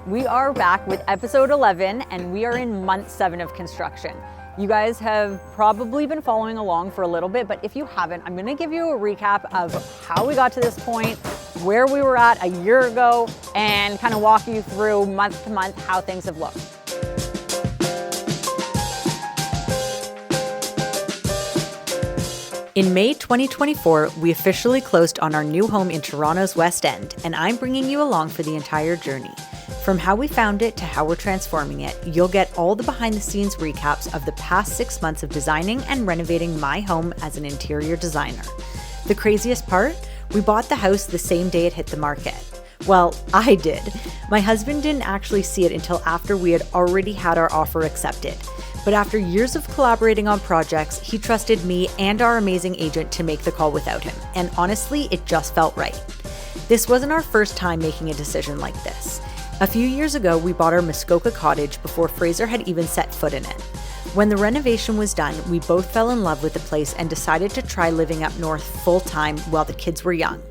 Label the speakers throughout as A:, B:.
A: We are back with episode 11 and we are in month 7 of construction. You guys have probably been following along for a little bit, but if you haven't, I'm gonna give you a recap of how we got to this point, where we were at a year ago, and kind of walk you through month to month how things have looked. In May 2024, we officially closed on our new home in Toronto's West End, and I'm bringing you along for the entire journey. From how we found it to how we're transforming it, you'll get all the behind-the-scenes recaps of the past 6 months of designing and renovating my home as an interior designer. The craziest part? We bought the house the same day it hit the market. Well, I did. My husband didn't actually see it until after we had already had our offer accepted. But after years of collaborating on projects, he trusted me and our amazing agent to make the call without him. And honestly, it just felt right. This wasn't our first time making a decision like this. A few years ago, we bought our Muskoka cottage before Fraser had even set foot in it. When the renovation was done, we both fell in love with the place and decided to try living up north full-time while the kids were young.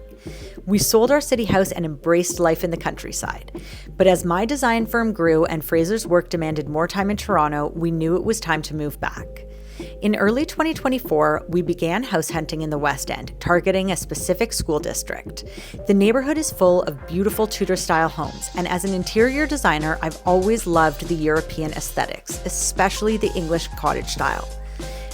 A: We sold our city house and embraced life in the countryside. But as my design firm grew and Fraser's work demanded more time in Toronto, we knew it was time to move back. In early 2024, we began house hunting in the West End, targeting a specific school district. The neighborhood is full of beautiful Tudor-style homes, and as an interior designer, I've always loved the European aesthetics, especially the English cottage style.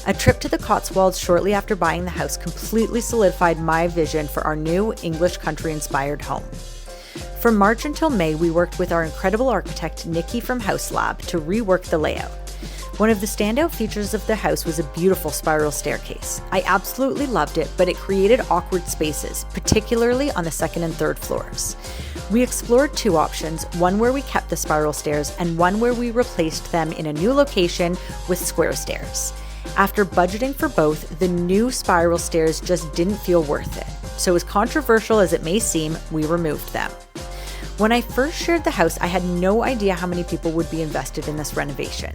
A: A trip to the Cotswolds shortly after buying the house completely solidified my vision for our new English country-inspired home. From March until May, we worked with our incredible architect, Nikki from House Lab, to rework the layout. One of the standout features of the house was a beautiful spiral staircase. I absolutely loved it, but it created awkward spaces, particularly on the second and third floors. We explored 2 options, one where we kept the spiral stairs and one where we replaced them in a new location with square stairs. After budgeting for both, the new spiral stairs just didn't feel worth it. So as controversial as it may seem, we removed them. When I first shared the house, I had no idea how many people would be invested in this renovation.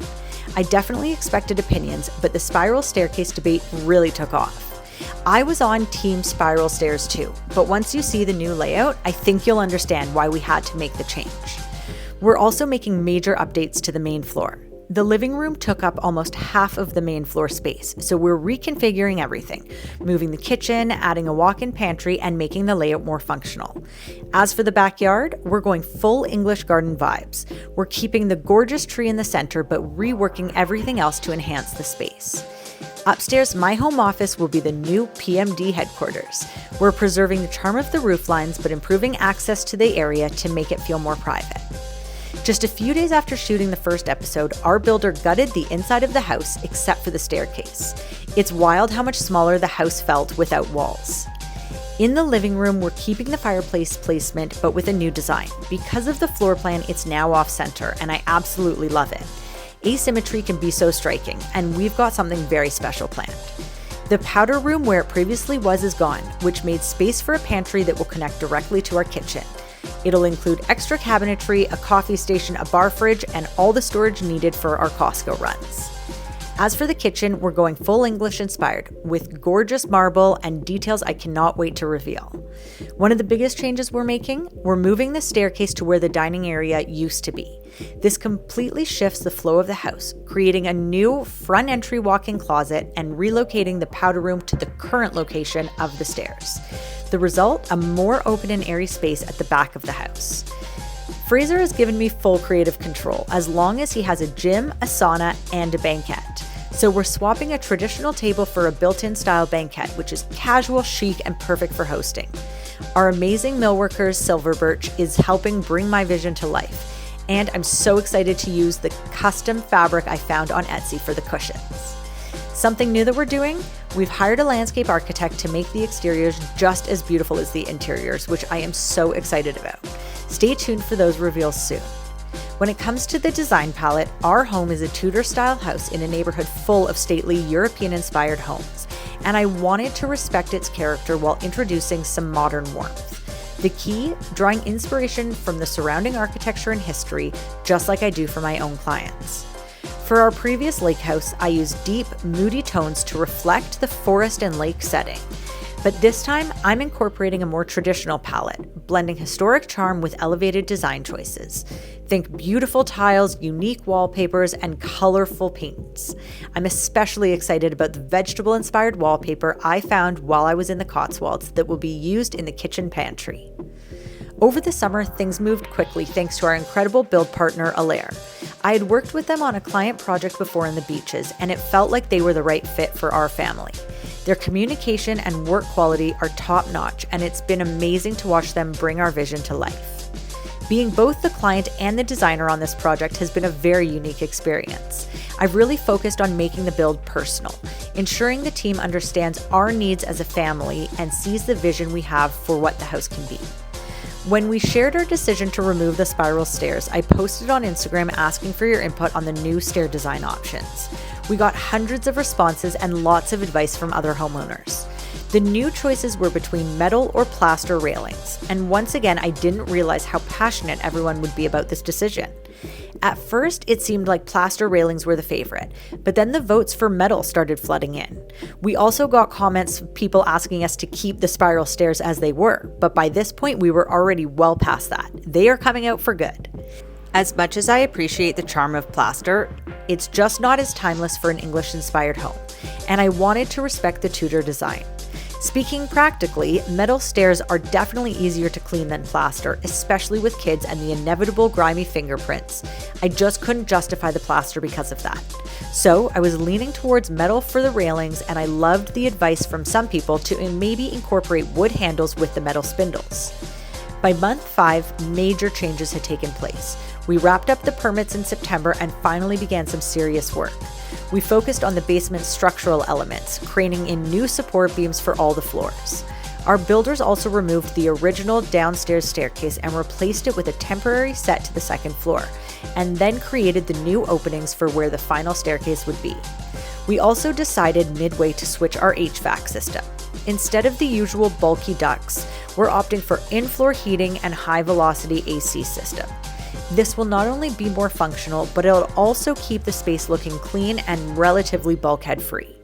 A: I definitely expected opinions, but the spiral staircase debate really took off. I was on team spiral stairs too, but once you see the new layout, I think you'll understand why we had to make the change. We're also making major updates to the main floor. The living room took up almost half of the main floor space, so we're reconfiguring everything, moving the kitchen, adding a walk-in pantry, and making the layout more functional. As for the backyard, we're going full English garden vibes. We're keeping the gorgeous tree in the center, but reworking everything else to enhance the space. Upstairs, my home office will be the new PMD headquarters. We're preserving the charm of the roof lines, but improving access to the area to make it feel more private. Just a few days after shooting the first episode, our builder gutted the inside of the house except for the staircase. It's wild how much smaller the house felt without walls. In the living room, we're keeping the fireplace placement, but with a new design. Because of the floor plan, it's now off-center, and I absolutely love it. Asymmetry can be so striking, and we've got something very special planned. The powder room where it previously was is gone, which made space for a pantry that will connect directly to our kitchen. It'll include extra cabinetry, a coffee station, a bar fridge, and all the storage needed for our Costco runs. As for the kitchen, we're going full English inspired, with gorgeous marble and details I cannot wait to reveal. One of the biggest changes we're making, we're moving the staircase to where the dining area used to be. This completely shifts the flow of the house, creating a new front entry walk-in closet and relocating the powder room to the current location of the stairs. The result, a more open and airy space at the back of the house. Fraser has given me full creative control, as long as he has a gym, a sauna, and a banquette. So we're swapping a traditional table for a built-in style banquette, which is casual, chic, and perfect for hosting. Our amazing millworkers, Silver Birch, is helping bring my vision to life. And I'm so excited to use the custom fabric I found on Etsy for the cushions. Something new that we're doing? We've hired a landscape architect to make the exteriors just as beautiful as the interiors, which I am so excited about. Stay tuned for those reveals soon. When it comes to the design palette, our home is a Tudor-style house in a neighborhood full of stately European-inspired homes, and I wanted to respect its character while introducing some modern warmth. The key, drawing inspiration from the surrounding architecture and history, just like I do for my own clients. For our previous lake house, I used deep, moody tones to reflect the forest and lake setting. But this time, I'm incorporating a more traditional palette, blending historic charm with elevated design choices. Think beautiful tiles, unique wallpapers, and colorful paints. I'm especially excited about the vegetable-inspired wallpaper I found while I was in the Cotswolds that will be used in the kitchen pantry. Over the summer, things moved quickly thanks to our incredible build partner, Alair. I had worked with them on a client project before in the beaches, and it felt like they were the right fit for our family. Their communication and work quality are top-notch, and it's been amazing to watch them bring our vision to life. Being both the client and the designer on this project has been a very unique experience. I've really focused on making the build personal, ensuring the team understands our needs as a family and sees the vision we have for what the house can be. When we shared our decision to remove the spiral stairs, I posted on Instagram asking for your input on the new stair design options. We got hundreds of responses and lots of advice from other homeowners. The new choices were between metal or plaster railings, and once again, I didn't realize how passionate everyone would be about this decision. At first, it seemed like plaster railings were the favorite, but then the votes for metal started flooding in. We also got comments of people asking us to keep the spiral stairs as they were, but by this point, we were already well past that. They are coming out for good. As much as I appreciate the charm of plaster, it's just not as timeless for an English-inspired home, and I wanted to respect the Tudor design. Speaking practically, metal stairs are definitely easier to clean than plaster, especially with kids and the inevitable grimy fingerprints. I just couldn't justify the plaster because of that. So I was leaning towards metal for the railings, and I loved the advice from some people to maybe incorporate wood handles with the metal spindles. By month 5, major changes had taken place. We wrapped up the permits in September and finally began some serious work. We focused on the basement's structural elements, craning in new support beams for all the floors. Our builders also removed the original downstairs staircase and replaced it with a temporary set to the second floor, and then created the new openings for where the final staircase would be. We also decided midway to switch our HVAC system. Instead of the usual bulky ducts, we're opting for in-floor heating and high-velocity AC system. This will not only be more functional, but it'll also keep the space looking clean and relatively bulkhead-free.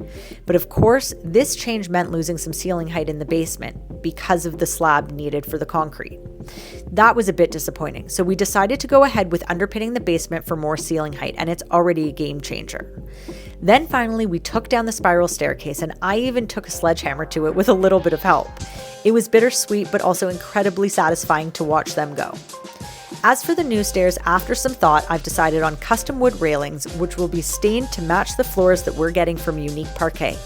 A: But of course, this change meant losing some ceiling height in the basement because of the slab needed for the concrete. That was a bit disappointing, so we decided to go ahead with underpinning the basement for more ceiling height, and it's already a game changer. Then finally, we took down the spiral staircase, and I even took a sledgehammer to it with a little bit of help. It was bittersweet, but also incredibly satisfying to watch them go. As for the new stairs, after some thought, I've decided on custom wood railings, which will be stained to match the floors that we're getting from Unique Parquet.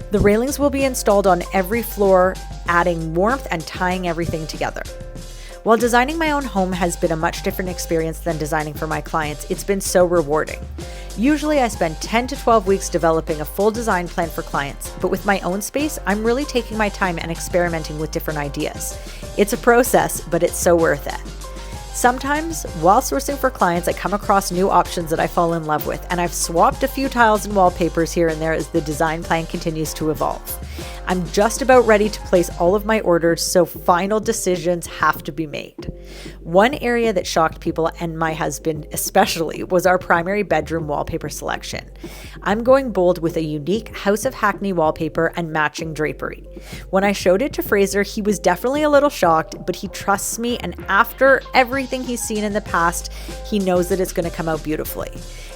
A: The railings will be installed on every floor, adding warmth and tying everything together. While designing my own home has been a much different experience than designing for my clients, it's been so rewarding. Usually I spend 10 to 12 weeks developing a full design plan for clients, but with my own space, I'm really taking my time and experimenting with different ideas. It's a process, but it's so worth it. Sometimes, while sourcing for clients, I come across new options that I fall in love with, and I've swapped a few tiles and wallpapers here and there as the design plan continues to evolve. I'm just about ready to place all of my orders, so final decisions have to be made. One area that shocked people, and my husband especially, was our primary bedroom wallpaper selection. I'm going bold with a unique House of Hackney wallpaper and matching drapery. When I showed it to Fraser, he was definitely a little shocked, but he trusts me, and after everything he's seen in the past, he knows that it's going to come out beautifully.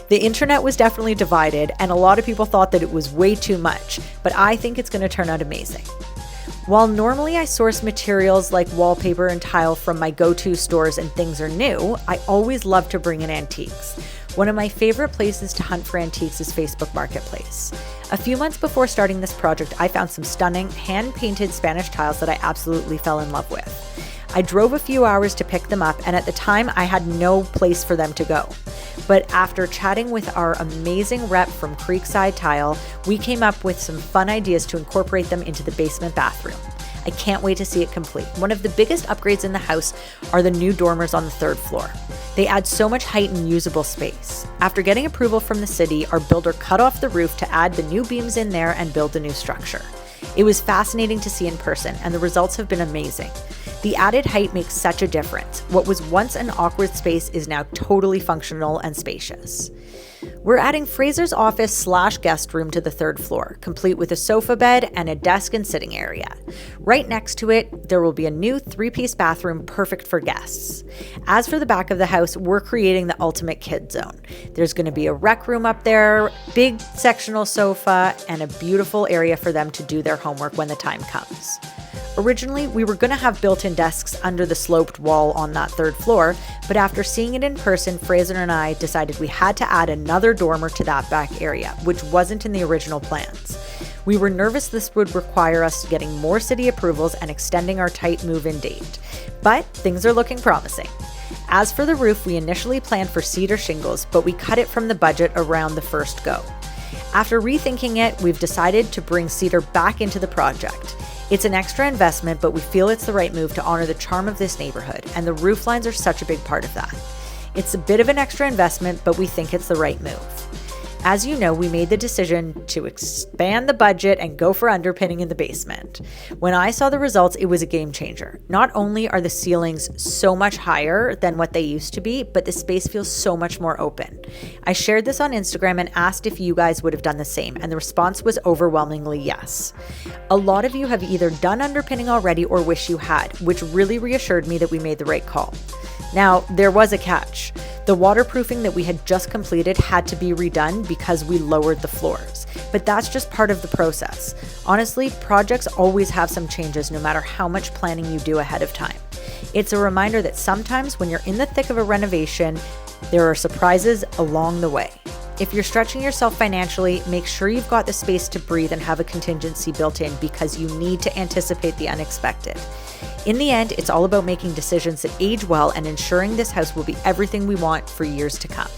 A: The internet was definitely divided, and a lot of people thought that it was way too much, but I think it's going to turn out amazing. While normally I source materials like wallpaper and tile from my go-to stores and things are new, I always love to bring in antiques. One of my favorite places to hunt for antiques is Facebook Marketplace. A few months before starting this project, I found some stunning, hand-painted Spanish tiles that I absolutely fell in love with. I drove a few hours to pick them up, and at the time, I had no place for them to go. But after chatting with our amazing rep from Creekside Tile, we came up with some fun ideas to incorporate them into the basement bathroom. I can't wait to see it complete. One of the biggest upgrades in the house are the new dormers on the 3rd floor. They add so much height and usable space. After getting approval from the city, our builder cut off the roof to add the new beams in there and build a new structure. It was fascinating to see in person, and the results have been amazing. The added height makes such a difference. What was once an awkward space is now totally functional and spacious. We're adding Fraser's office/guest room to the third floor, complete with a sofa bed and a desk and sitting area. Right next to it, there will be a new 3-piece bathroom perfect for guests. As for the back of the house, we're creating the ultimate kid zone. There's going to be a rec room up there, big sectional sofa, and a beautiful area for them to do their homework when the time comes. Originally, we were going to have built-in desks under the sloped wall on that third floor, but after seeing it in person, Fraser and I decided we had to add another dormer to that back area, which wasn't in the original plans. We were nervous this would require us getting more city approvals and extending our tight move-in date, but things are looking promising. As for the roof, we initially planned for cedar shingles, but we cut it from the budget around the first go. After rethinking it, we've decided to bring cedar back into the project. It's an extra investment, but we feel it's the right move to honor the charm of this neighborhood, and the roof lines are such a big part of that. It's a bit of an extra investment, but we think it's the right move. As you know, we made the decision to expand the budget and go for underpinning in the basement. When I saw the results, it was a game changer. Not only are the ceilings so much higher than what they used to be, but the space feels so much more open. I shared this on Instagram and asked if you guys would have done the same, and the response was overwhelmingly yes. A lot of you have either done underpinning already or wish you had, which really reassured me that we made the right call. Now, there was a catch. The waterproofing that we had just completed had to be redone because we lowered the floors. But that's just part of the process. Honestly, projects always have some changes no matter how much planning you do ahead of time. It's a reminder that sometimes when you're in the thick of a renovation, there are surprises along the way. If you're stretching yourself financially, make sure you've got the space to breathe and have a contingency built in because you need to anticipate the unexpected. In the end, it's all about making decisions that age well and ensuring this house will be everything we want for years to come.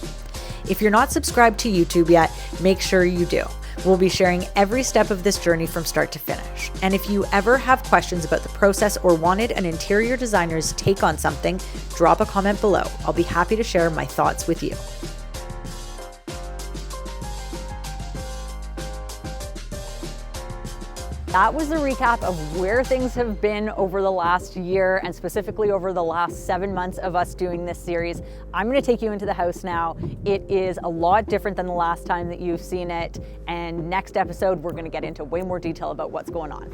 A: If you're not subscribed to YouTube yet, make sure you do. We'll be sharing every step of this journey from start to finish. And if you ever have questions about the process or wanted an interior designer's take on something, drop a comment below. I'll be happy to share my thoughts with you. That was a recap of where things have been over the last year and specifically over the last 7 months of us doing this series. I'm going to take you into the house now. It is a lot different than the last time that you've seen it. And next episode, we're going to get into way more detail about what's going on.